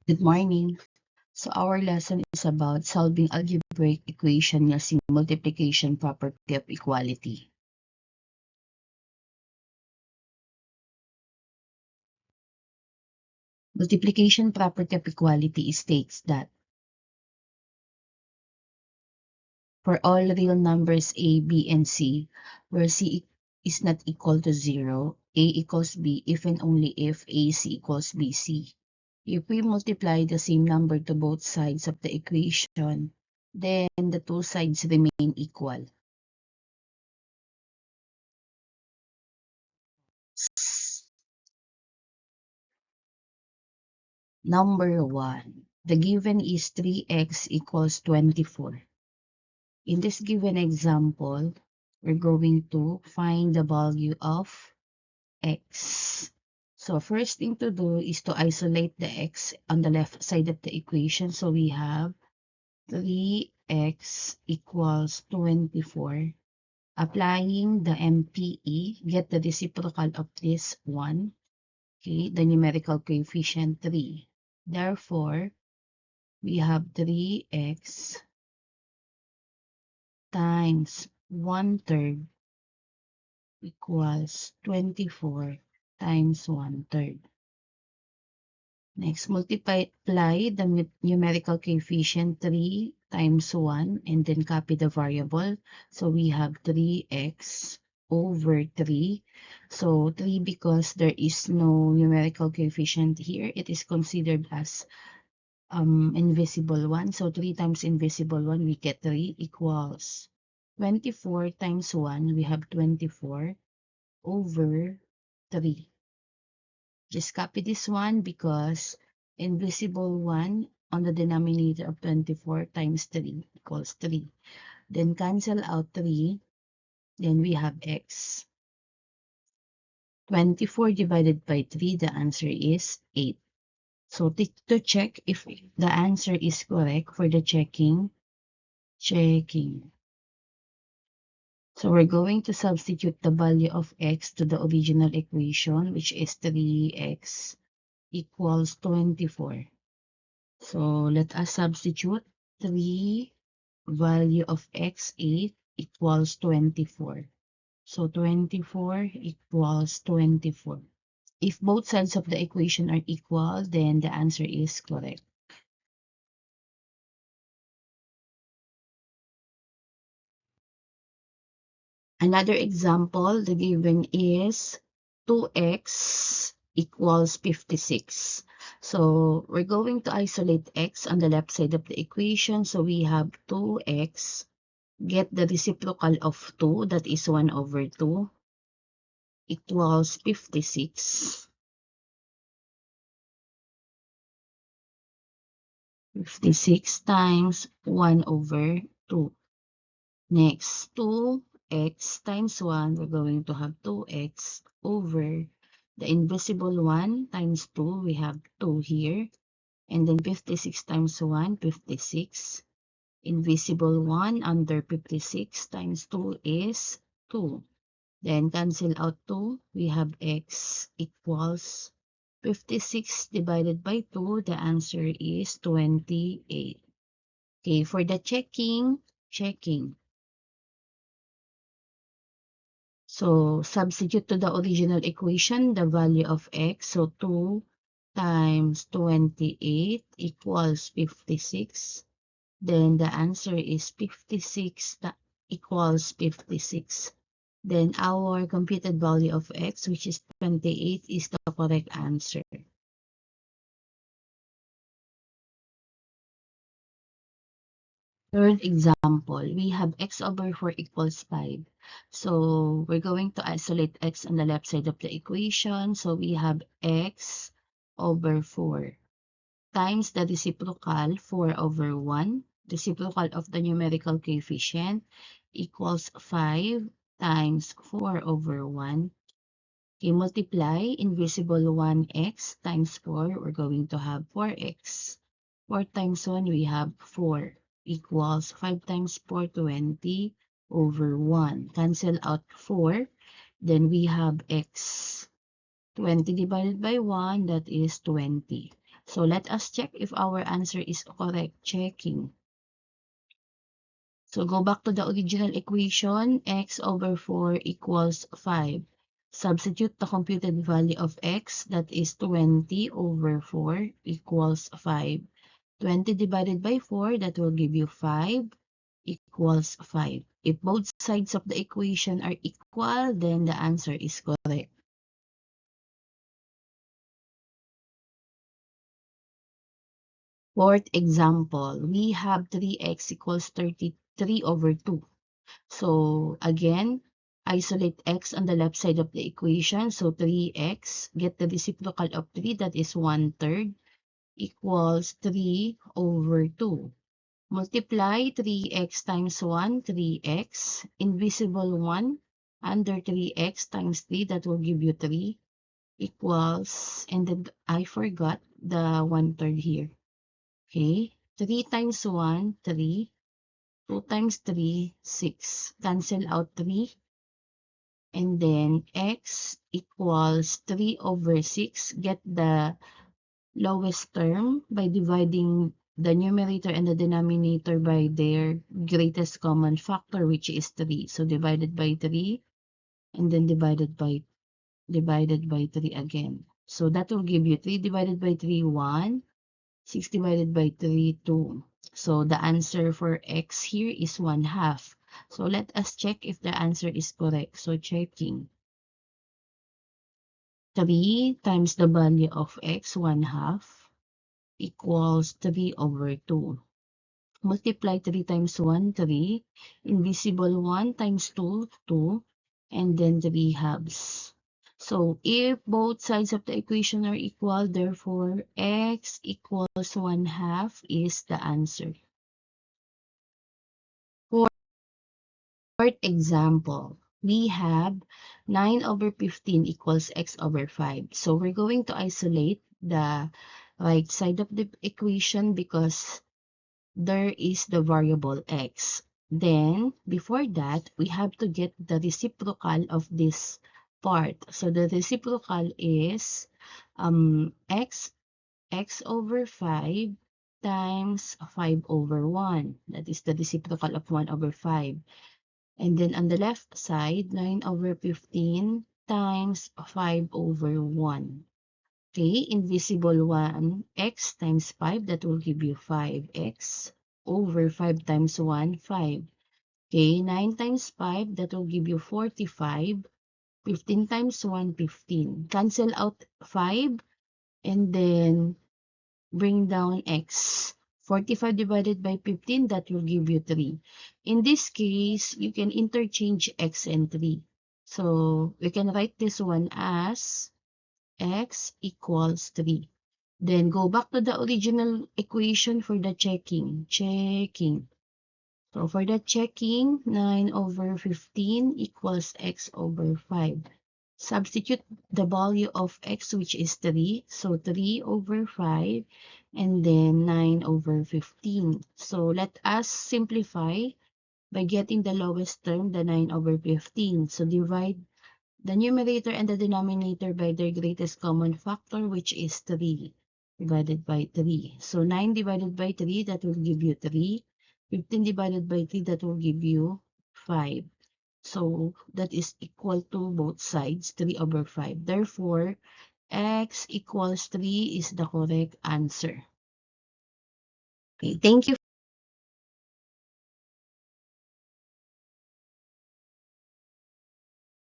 Good morning. So our lesson is about solving algebraic equation using multiplication property of equality. Multiplication property of equality states that for all real numbers a, b, and c, where c is not equal to 0, a equals b if and only if ac equals bc. If we multiply the same number to both sides of the equation, then the two sides remain equal. Number 1. The given is 3x equals 24. In this given example, we're going to find the value of x. So first thing to do is to isolate the x on the left side of the equation. So we have 3x equals 24. Applying the MPE, get the reciprocal of this 1. Okay, the numerical coefficient 3. Therefore, we have 3x times 1/3 equals 24 times 1/3. Next, multiply the numerical coefficient 3 times 1 and then copy the variable. So we have 3x over 3. So 3, because there is no numerical coefficient here, it is considered as invisible 1. So 3 times invisible 1, we get 3 equals 24 times 1, we have 24 over 3. Just copy this one because invisible 1 on the denominator of 24 times 3 equals 3. Then cancel out 3, then we have x. 24 divided by 3, the answer is 8. So to check if the answer is correct for the checking. So we're going to substitute the value of x to the original equation, which is 3x equals 24. So let us substitute 3 value of x 8 equals 24. So 24 equals 24. If both sides of the equation are equal, then the answer is correct. Another example, the given is 2x equals 56. So we're going to isolate x on the left side of the equation. So we have 2x, get the reciprocal of 2, that is 1 over 2, equals 56. 56 times 1 over 2. Next, 2x times 1, we're going to have 2x over the invisible 1 times 2, we have 2 here. And then 56 times 1, 56. Invisible 1 under 56 times 2 is 2. Then cancel out 2, we have x equals 56 divided by 2, the answer is 28. Okay, for the checking. So substitute to the original equation the value of x. So 2 times 28 equals 56. Then the answer is 56 equals 56. Then our computed value of x, which is 28, is the correct answer. Third example, we have x over 4 equals 5. So we're going to isolate x on the left side of the equation. So we have x over 4 times the reciprocal 4 over 1. Reciprocal of the numerical coefficient equals 5 times 4 over 1. Okay, multiply invisible 1x times 4. We're going to have 4x. 4 times 1, we have 4 equals 5 times 4, 20 over 1. Cancel out 4. Then we have x. 20 divided by 1, that is 20. So let us check if our answer is correct. Checking. So go back to the original equation, x over 4 equals 5. Substitute the computed value of x, that is 20 over 4 equals 5. 20 divided by 4, that will give you 5 equals 5. If both sides of the equation are equal, then the answer is correct. Fourth example, we have 3x equals 33 over 2. So again, isolate x on the left side of the equation. So 3x, get the reciprocal of 3, that is 1/3, equals 3 over 2. Multiply 3x times 1, 3x, invisible 1, under 3x times 3, that will give you 3, equals, and then I forgot the 1/3 here. Okay, 3 times 1, 3, 2 times 3, 6. Cancel out 3. And then x equals 3 over 6. Get the lowest term by dividing the numerator and the denominator by their greatest common factor, which is 3. So divided by 3 and then divided by 3 again. So that will give you 3 divided by 3, 1. 6 divided by 3, 2. So the answer for x here is 1/2. So let us check if the answer is correct. So checking. 3 times the value of x, 1/2, equals 3 over 2. Multiply 3 times 1, 3. Invisible 1 times 2, 2. And then 3 halves. So if both sides of the equation are equal, therefore x equals 1/2 is the answer. Fourth example, we have 9 over 15 equals x over 5. So we're going to isolate the right side of the equation because there is the variable x. Then, before that, we have to get the reciprocal of this part. So the reciprocal is x over 5 times 5 over 1. That is the reciprocal of 1 over 5. And then on the left side, 9 over 15 times 5 over 1. Okay, invisible 1, x times 5, that will give you 5x over 5 times 1, 5. Okay, 9 times 5, that will give you 45. 15 times 1, 15. Cancel out 5 and then bring down x. 45 divided by 15, that will give you 3. In this case, you can interchange x and 3. So we can write this one as x equals 3. Then go back to the original equation for the checking. So for the checking, 9 over 15 equals x over 5. Substitute the value of x, which is 3. So 3 over 5 and then 9 over 15. So let us simplify by getting the lowest term, the 9 over 15. So divide the numerator and the denominator by their greatest common factor, which is 3 divided by 3. So 9 divided by 3, that will give you 3. 15 divided by 3, that will give you 5. So that is equal to both sides, 3 over 5. Therefore, x equals 3 is the correct answer. Okay, thank you